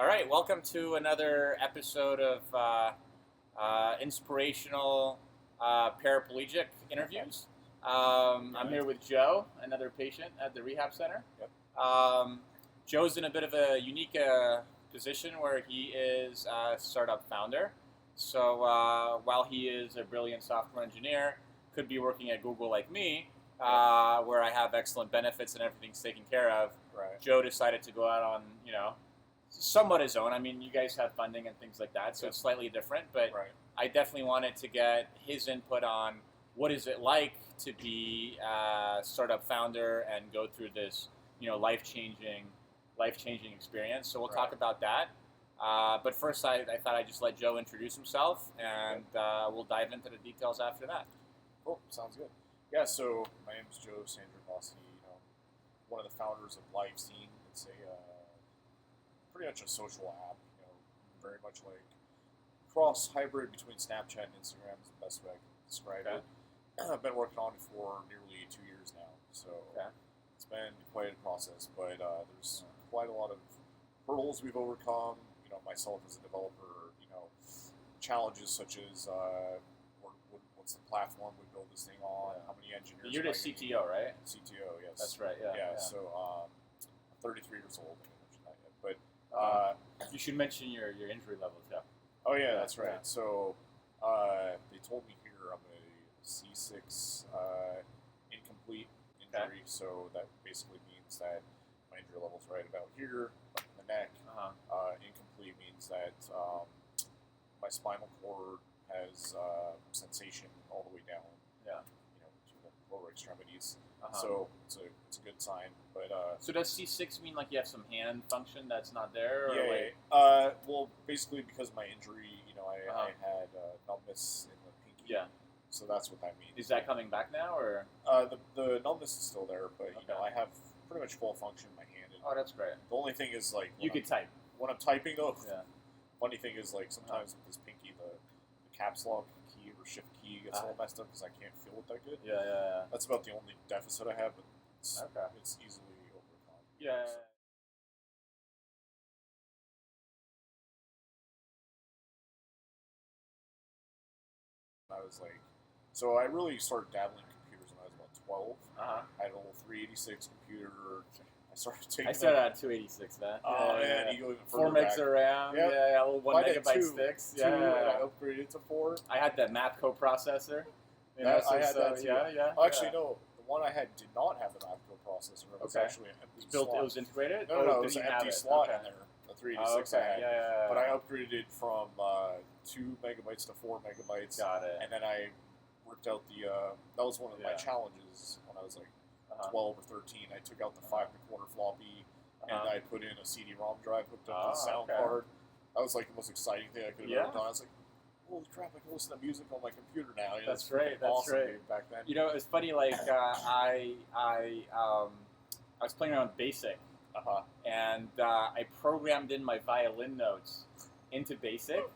All right, welcome to another episode of inspirational paraplegic interviews. I'm here with Joe, another patient at the Rehab Center. Joe's in a bit of a unique position where he is a startup founder. So while he is a brilliant software engineer, could be working at Google like me, where I have excellent benefits and everything's taken care of. Right. Joe decided to go out on, somewhat his own. I mean, you guys have funding and things like that, so it's slightly different. But I definitely wanted to get his input on what is it like to be a startup founder and go through this, life-changing experience. So we'll talk about that. But first, I thought I'd just let Joe introduce himself, and we'll dive into the details after that. Cool. Sounds good. Yeah. So my name is Joe Sandribossi. One of the founders of LiveScene. It's a pretty much a social app. Very much like cross hybrid between Snapchat and Instagram is the best way I can describe it. I've been working on it for nearly 2 years now, so it's been quite a process. But there's quite a lot of hurdles we've overcome. Myself as a developer, challenges such as what's the platform we build this thing on, how many engineers. You're the CTO, right? CTO, yes. That's right. Yeah. So I'm 33 years old. I didn't mention that yet, but you should mention your injury levels. Yeah. Oh yeah, that's right. So they told me here I'm a C6 incomplete injury. So that basically means that my injury level's right about here, up in the neck. Incomplete means that my spinal cord has sensation all the way down. To the lower extremities. So it's a good sign. But so does C6 mean like you have some hand function that's not there? Or well, basically because of my injury, I had numbness in the pinky. Yeah. So that's what that means. Is that coming back now, or the numbness is still there, but I have pretty much full function in my hand. Oh, that's great. The only thing is like you could type when I'm typing though. Yeah. Funny thing is like sometimes with this pinky the caps lock key or shift key gets all messed up because I can't feel it that good. Yeah. That's about the only deficit I have, but it's easily overcome. Yeah. I was like, so I really started dabbling in computers when I was about 12. I had an old 386 computer. I started taking. I started at 286, man. You go even 4 megs of RAM. Yeah, 1 megabyte sticks. And I upgraded to 4. I had that MAPCO processor. I had that too. Yeah. Actually, no. The one I had did not have the MAPCO processor. It was actually an empty slot. It was integrated? No, it was an empty slot in there. The 386 I had. But I upgraded it from 2 megabytes to 4 megabytes. Got it. And then I worked out that was one of my challenges when I was like 12 or 13. I took out the 5 1/4 floppy and I put in a CD-ROM drive hooked up to the sound card. That was like the most exciting thing I could have ever done. I was like, holy crap, I can listen to music on my computer now. That's great. That's awesome great. Back then. It's funny. Like I was playing around with BASIC, and I programmed in my violin notes into BASIC,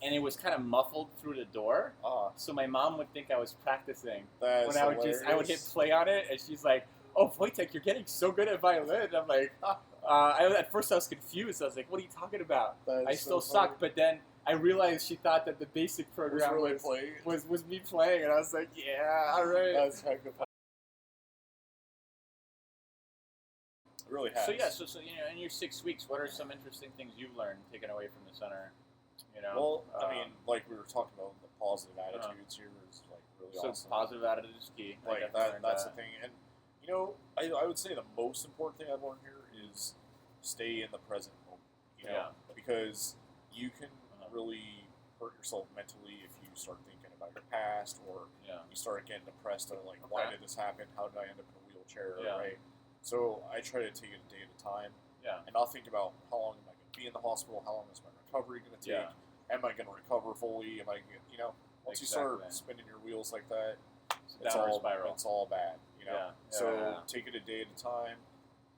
and it was kind of muffled through the door. So my mom would think I was practicing when I would hit play on it, and she's like, "Oh, Wojtek, you're getting so good at violin." And I'm like, at first I was confused. I was like, "What are you talking about? I still suck." But then I realized she thought that the BASIC program was me playing, and I was like, "Yeah, all right." That's heck of fun. It really has. So in your 6 weeks, what are some interesting things you've learned taken away from the center? Well, I mean, like we were talking about, the positive attitudes here is like really awesome. So positive attitude is key. Like that's the thing, and I would say the most important thing I've learned here is stay in the present moment. Because you can really hurt yourself mentally if you start thinking about your past, or you start getting depressed on like, why did this happen? How did I end up in a wheelchair? Right. So I try to take it a day at a time, and not think about how long am I going to be in the hospital, how long is my recovery going to take, am I going to recover fully, am I going once you start spinning your wheels like that, it's all bad, So take it a day at a time.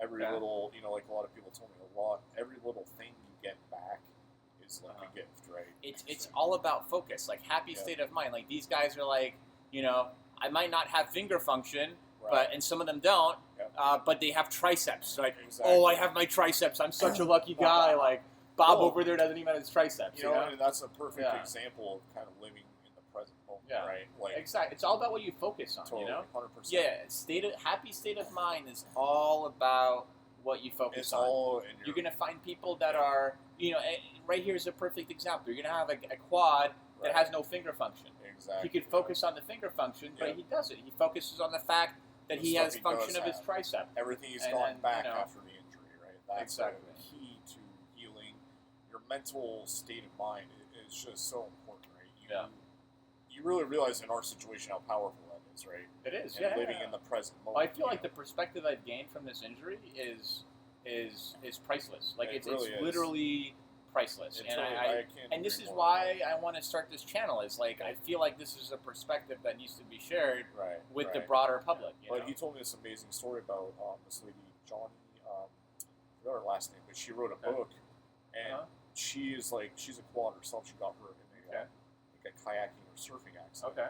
Every little, like a lot of people told me every little thing you get back is like a gift, right? It's all about focus, like happy state of mind. Like these guys are like, I might not have finger function, and some of them don't, but they have triceps. Like, oh, I have my triceps. I'm such a lucky guy. Bob Well, over there doesn't even have his triceps. You know, and that's a perfect Yeah. example of kind of living in the present moment, Yeah. right? Like, Exactly. It's all about what you focus on. totally, You know. 100%. Yeah. Happy state of mind is all about what you focus It's on. all in your. You're gonna find people that are, right here is a perfect example. You're gonna have a quad that Right. has no finger function. Exactly. He could focus on the finger function, but Yeah. he doesn't. He focuses on the fact that The he stuff has he function does of his have. tricep. Everything he's And gone then, back after the injury, right? That's Exactly. the key to healing. Your mental state of mind is just so important, right? You really realize in our situation how powerful that is, right? It is. And living in the present moment. I feel like the perspective I've gained from this injury is priceless. Like It it's really is. literally priceless. And I can't and this agree is more. why I want to start this channel. Is like I feel like this is a perspective that needs to be shared with the broader public. You But know? he told me this amazing story about this lady, Johnny, I forgot her last name, but she wrote a book, and she's a quad herself. She got hurt in a kayaking or surfing accident. Okay.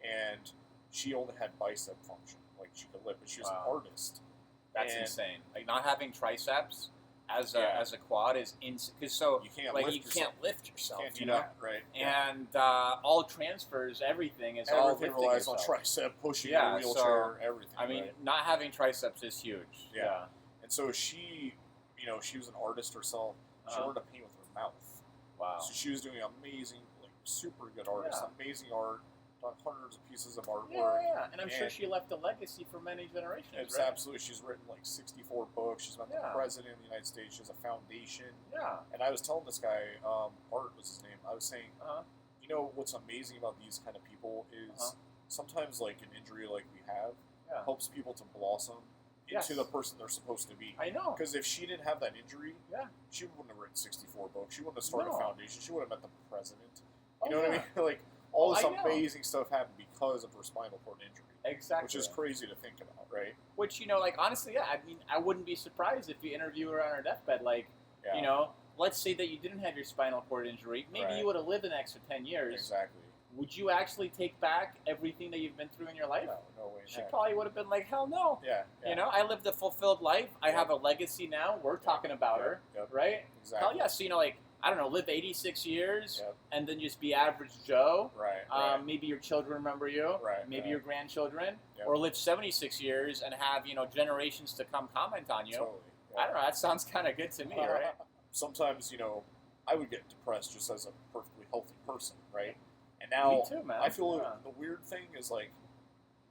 And she only had bicep function, like she could lift, but she was an artist. That's And insane. Like not having triceps as Yeah. a quad is insane. Because so You can't like lift you yourself. can't lift yourself. Can't do you know. that, right? And all transfers, everything is all Everything lifting relies on yourself. tricep, pushing Yeah, your wheelchair, so, everything. I mean, right? not having triceps is huge. Yeah. And so she, she was an artist herself. She learned to paint with her mouth. Wow. So she was doing amazing, like super good artist, amazing art, done hundreds of pieces of artwork. Yeah. And I'm sure she left a legacy for many generations. It's right? absolutely. She's written like 64 books. She's met the president of the United States. She has a foundation. Yeah. And I was telling this guy, Art was his name. I was saying, what's amazing about these kind of people is sometimes like an injury like we have helps people to blossom into the person they're supposed to be. I know. Because if she didn't have that injury, she wouldn't have written 64 books. She wouldn't have started a foundation. She would have met the president. You know what I mean? Like all this amazing stuff happened because of her spinal cord injury. Exactly. Which is crazy to think about, right? Which, like honestly, I mean, I wouldn't be surprised if you interview her on her deathbed. Like, let's say that you didn't have your spinal cord injury. Maybe you would have lived an extra 10 years. Exactly. Would you actually take back everything that you've been through in your life? No way. She probably would have been like, hell no. Yeah. I lived a fulfilled life. I have a legacy now. We're talking about her, right? Exactly. Hell yeah. So, I don't know, live 86 years and then just be average Joe. Right. Maybe your children remember you. Right. Maybe your grandchildren. Or live 76 years and have, generations to come comment on you. Totally. I don't know. That sounds kind of good to me, right? Sometimes, I would get depressed just as a perfectly healthy person, right? And now, me too, man. I feel the weird thing is like,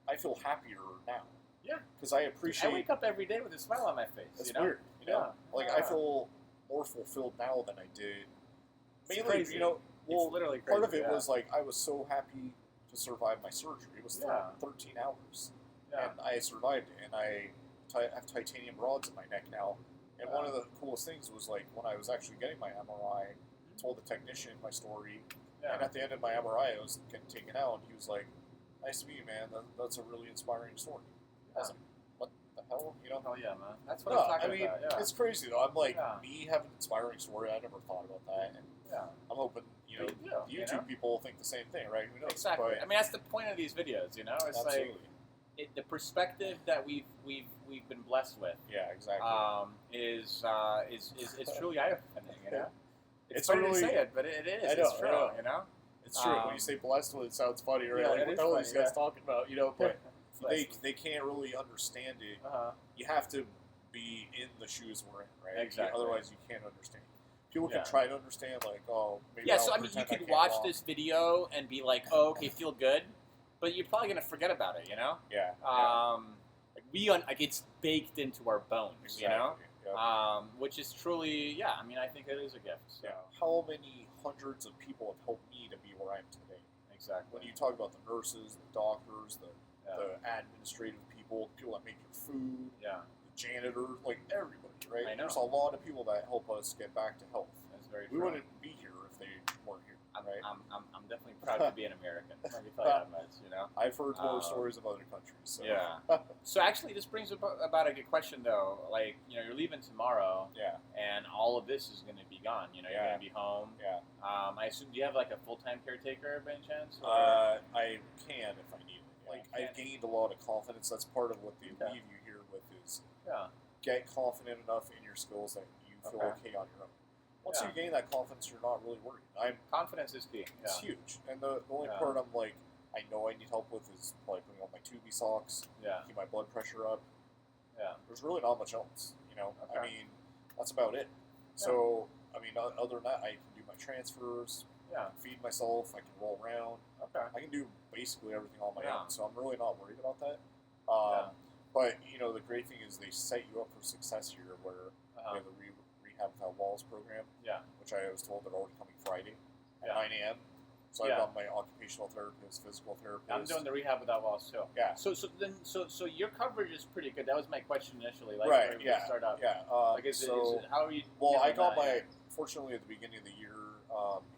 I feel happier now. Yeah. Because I appreciate. I wake up every day with a smile on my face. It's weird, Like I feel more fulfilled now than I did. Mainly, crazy. well, it's literally crazy, part of it was like I was so happy to survive my surgery. It was 13 hours, and I survived it. And I have titanium rods in my neck now. And one of the coolest things was like when I was actually getting my MRI, I told the technician my story. And at the end of my MRI, I was getting taken out, and he was like, "Nice to meet you, man. That's a really inspiring story." I was like, "What the hell?" Hell yeah, man. That's what I'm talking about. Yeah. It's crazy though. I'm like, me having an inspiring story. I never thought about that, and I'm hoping YouTube people think the same thing, right? Who knows? Exactly. But, I mean, that's the point of these videos. It's absolutely. like the perspective that we've been blessed with. Yeah, exactly. Is truly eye-opening. It's a funny really, to say it, but it is. I know, It's true. I know. It's true. When you say blessed with it sounds funny, right? Yeah, Like, what the hell are these guys talking about? But they can't really understand it. You have to be in the shoes we're in, right? Exactly. Otherwise, you can't understand. People can try to understand, like, maybe yeah. I'll So I mean, you pretend I could can't watch walk. this video and be like, "Oh, okay, feel good," but you're probably gonna forget about it. Yeah. It's baked into our bones. Exactly. Which is truly, I mean, I think it is a gift. So. Yeah. How many hundreds of people have helped me to be where I am today? Exactly. When you talk about the nurses, the doctors, the administrative people, the people that make your food, the janitor, like everybody, right? I know. There's a lot of people that help us get back to health. That's very We true. wouldn't be here if they weren't here. Right? I'm definitely proud to be an American. Let me tell you that much, I've heard more stories of other countries. So. Yeah. So actually, this brings about a good question, though. Like, you're leaving tomorrow. Yeah. And all of this is going to be gone. You're going to be home. Yeah. I assume, do you have like a full-time caretaker by any chance? I can if I need it. Like, I've gained a lot of confidence. That's part of what they leave you here with is get confident enough in your skills that you feel okay on your own. once you gain that confidence, you're not really worried. Confidence is key. It's huge. And the only part I'm like, I know I need help with is probably putting on my tubey socks, keep my blood pressure up. Yeah. There's really not much else, you know. Okay. I mean, that's about it. Yeah. So, I mean, other than that, I can do my transfers. I can feed myself. I can roll around. Okay. I can do basically everything on my own. So I'm really not worried about that. But you know, the great thing is they set you up for success here, where we have the Rehab Without Walls program. Which I was told they're already coming Friday at 9 a.m. So I've got my occupational therapist, physical therapist. I'm doing the Rehab Without Walls too. Yeah. So your coverage is pretty good. That was my question initially. Like, right. Start out. Yeah. Like, how are you? Well, I got fortunately at the beginning of the year,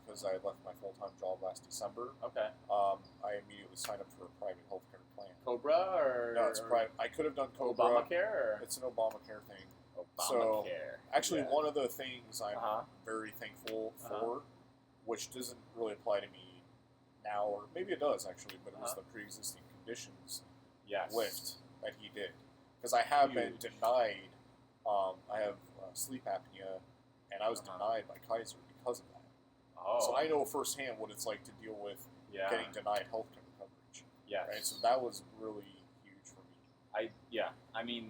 because I left my full-time job last December. Okay. I immediately signed up for a private healthcare plan. Cobra or no? It's private. I could have done Cobra. Obamacare. Or? It's an Obamacare thing. Obamacare. So actually, one of the things I'm very thankful for, which doesn't really apply to me now, or maybe it does actually, but it was the pre-existing conditions lift that he did, because I have been denied. I have sleep apnea, and I was denied by Kaiser because of that. So I know firsthand what it's like to deal with getting denied healthcare coverage. Right. So that was really huge for me. I mean,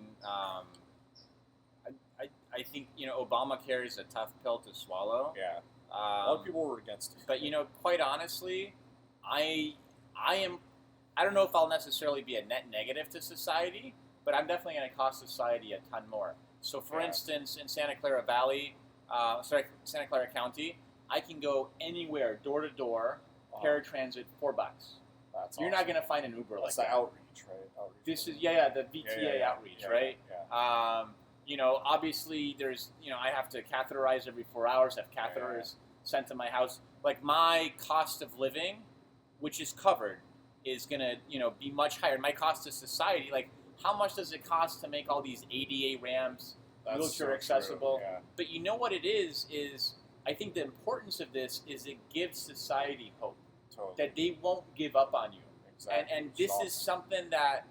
I think, you know, Obamacare is a tough pill to swallow. Yeah. A lot of people were against it. But, you know, quite honestly, I don't know if I'll necessarily be a net negative to society, but I'm definitely going to cost society a ton more. So, for instance, in Santa Clara Santa Clara County, I can go anywhere, door to door, paratransit, $4. You're not going to find an Uber like that. That's the outreach, right? This is the VTA outreach, right? Yeah. You know, obviously, there's, you know, I have to catheterize every 4 hours, have catheters sent to my house. Like, my cost of living, which is covered, is going to, you know, be much higher. My cost to society, like, how much does it cost to make all these ADA ramps wheelchair accessible? Yeah. But you know what it is I think the importance of this is it gives society hope. Totally. That they won't give up on you. Exactly. And this is something that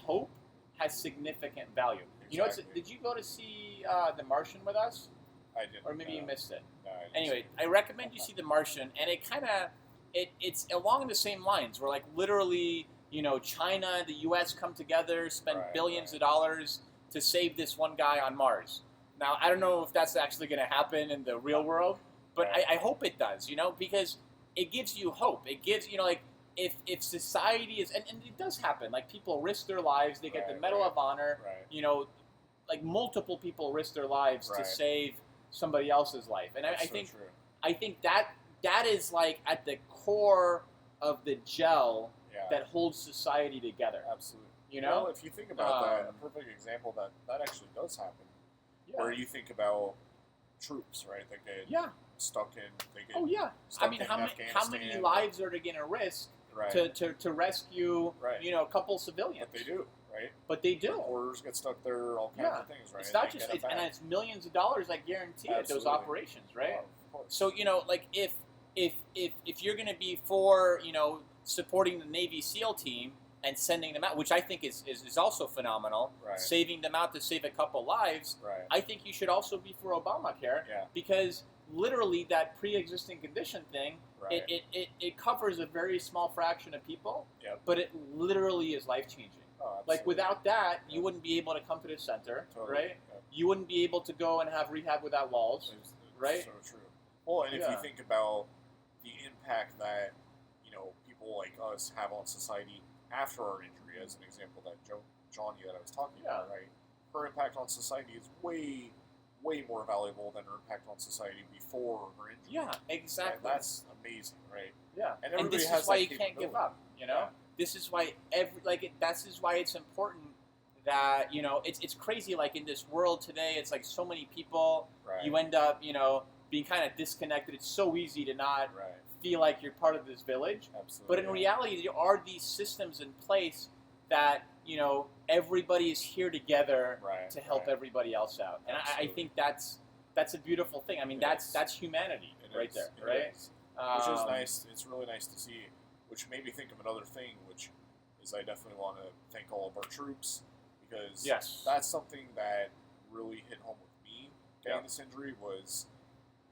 hope has significant value. Exactly. You know, did you go to see The Martian with us? I didn't. Or maybe you missed it. No, anyway, I recommend you see The Martian, and it kind of, it's along the same lines, where, like, literally, you know, China and the U.S. come together, spend billions of dollars to save this one guy on Mars. Now, I don't know if that's actually going to happen in the real world, but I hope it does, you know, because it gives you hope. It gives, you know, like, if society is, and it does happen, like, people risk their lives, they get the Medal of Honor, you know, like, multiple people risk their lives to save somebody else's life. And I think that is, like, at the core of the gel that holds society together. Absolutely. You know? Well, if you think about that, a perfect example that actually does happen, where you think about troops, right? They get stuck in. They get stuck I mean, in how many lives are they going to risk to rescue, you know, a couple civilians? But they do, right? But they do. Reporters get stuck there, all kinds of things, right? It's not just, and it's millions of dollars, I guarantee, at those operations, right? Of course. So, you know, like, if you're going to be for, you know, supporting the Navy SEAL team and sending them out, which I think is also phenomenal, saving them out to save a couple lives, I think you should also be for Obamacare, because literally that pre-existing condition thing, it covers a very small fraction of people, but it literally is life-changing. Like, without that, you wouldn't be able to come to the center, right? You wouldn't be able to go and have Rehab Without Walls, right? So true. Well, and if you think about the impact that, you know, people like us have on society after our injury, as an example, that Johnny that I was talking about, right? Her impact on society is way more valuable than her impact on society before her injury. Yeah, exactly. And that's amazing, right? Yeah, and this is why you can't give up. You know, this is why this is why it's important that, you know, it's crazy. Like, in this world today, it's like so many people. You end up, you know, being kind of disconnected. It's so easy to not feel like you're part of this village. Absolutely. But in reality, there are these systems in place that, you know, everybody is here together to help everybody else out. And I think that's a beautiful thing. I mean, that's humanity right there, right? Which is nice. It's really nice to see. Which made me think of another thing, which is I definitely want to thank all of our troops, because that's something that really hit home with me getting this injury was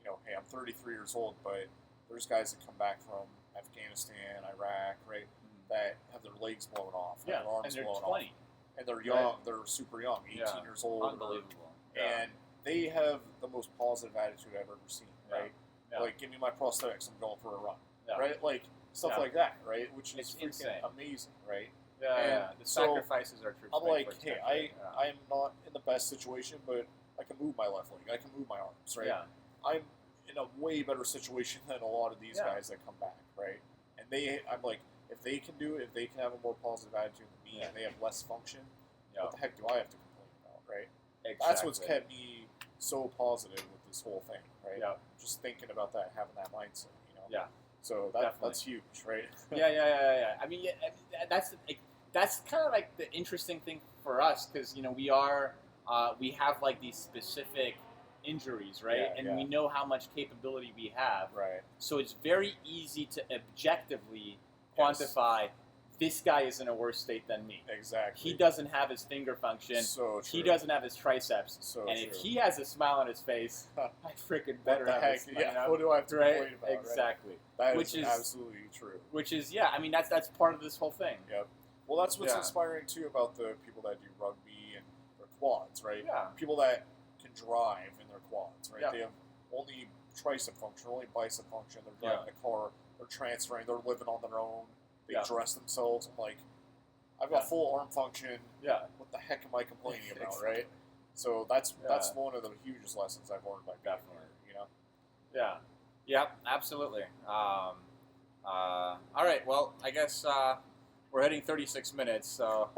hey, I'm 33 years old, but there's guys that come back from Afghanistan, Iraq, right, that have their legs blown off, Yeah, their arms and they're blown 20. off, and they're young, they're super young, 18 years old, Unbelievable. and they have the most positive attitude I've ever seen, right? Yeah. Like, give me my prosthetics, I'm going for a run, Yeah. right? Like, stuff like that, right? Which is freaking insane. amazing, right? Yeah, the sacrifices are true. I'm like, hey, I'm not in the best situation, but I can move my left leg, I can move my arms, right? Yeah. I'm in a way better situation than a lot of these guys that come back, right? And I'm like, if they can do it, if they can have a more positive attitude than me, and they have less function, what the heck do I have to complain about, right? Exactly. That's what's kept me so positive with this whole thing, right? Yeah. Just thinking about that, having that mindset, Yeah. So that's huge, right? Yeah. I mean, that's kind of like the interesting thing for us, because we have like these specific injuries, right? And we know how much capability we have, right? So it's very easy to objectively quantify. This guy is in a worse state than me. Exactly. He doesn't have his finger function. So true. He doesn't have his triceps. So and true. if he has a smile on his face, I freaking better have heck? a smile. What do I have to complain about? Exactly. Right? That is absolutely true. Which is, I mean, that's part of this whole thing. Yep. Well, that's what's inspiring too about the people that do rugby and their quads, right? Yeah. People that can drive in their quads, right? Yeah. They have only tricep function, only bicep function. They're driving a car. They're transferring. They're living on their own. They dress themselves. I'm like, I've got full arm function. Yeah. What the heck am I complaining about, right? So that's one of the hugest lessons I've learned by being here, Yeah. Yeah, absolutely. All right, well, I guess we're hitting 36 minutes, so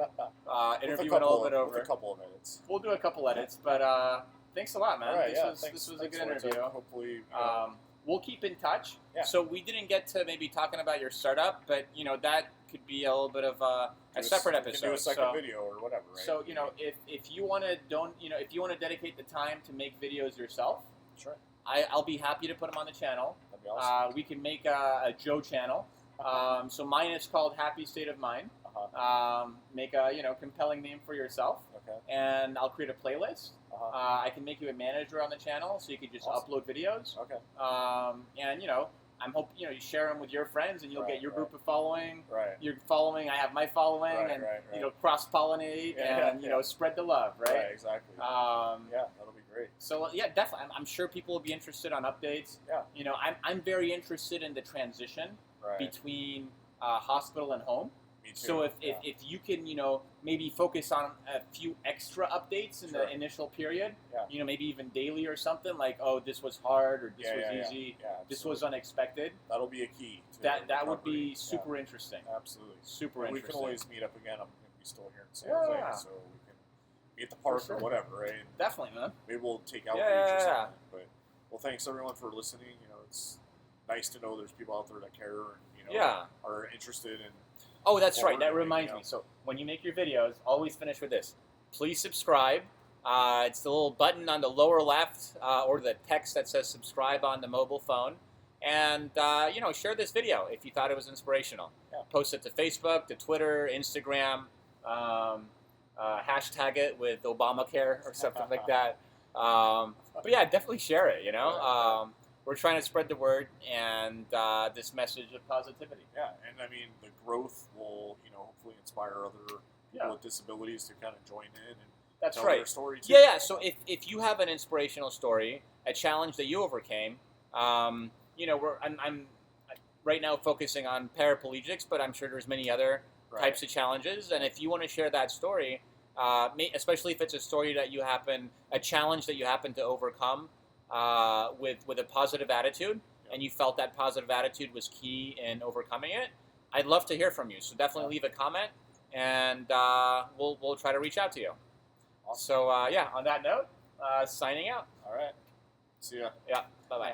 interview went a little bit over. With a couple of minutes. We'll do a couple edits, but thanks a lot, man. All right, this was a good interview. Hopefully, we'll keep in touch. Yeah. So we didn't get to maybe talking about your startup, but that could be a little bit of a separate episode. We can do a second video or whatever, right? So if you want to dedicate the time to make videos yourself, sure. I'll be happy to put them on the channel. That'd be awesome. We can make a Joe channel. So mine is called Happy State of Mind. Make a compelling name for yourself. Okay. And I'll create a playlist. I can make you a manager on the channel, so you can just upload videos. Okay. And I'm hoping you share them with your friends, and you'll get your group of following. Right. Your following, I have my following, and cross pollinate and spread the love. Right. Right. Exactly. That'll be great. So definitely, I'm sure people will be interested on updates. Yeah. I'm very interested in the transition between hospital and home. Me too. So if you can maybe focus on a few extra updates in the initial period, maybe even daily or something, like, oh, this was hard, or this was easy, this was unexpected. That'll be a key. That would be super interesting. Absolutely. Super interesting. We can always meet up again. I'm going to be still here in San Jose, so we can be at the park or whatever, right? Definitely, man. Maybe we'll take outreach or something. But thanks everyone for listening. It's nice to know there's people out there that care and are interested in. Oh, that's right. That reminds me. So when you make your videos, always finish with this. Please subscribe. It's the little button on the lower left, or the text that says subscribe on the mobile phone. And, share this video if you thought it was inspirational. Yeah. Post it to Facebook, to Twitter, Instagram. Hashtag it with Obamacare or something like that. But yeah, definitely share it, We're trying to spread the word and this message of positivity. Yeah, and I mean, the growth will, hopefully inspire other people with disabilities to kind of join in and tell their story too. Yeah. So if you have an inspirational story, a challenge that you overcame, I'm right now focusing on paraplegics, but I'm sure there's many other types of challenges. And if you want to share that story, especially if it's a story that a challenge that you happen to overcome, with a positive attitude, and you felt that positive attitude was key in overcoming it, I'd love to hear from you. So definitely leave a comment, and we'll try to reach out to you. Awesome. So on that note, signing out. All right. See ya. Yeah. Bye bye.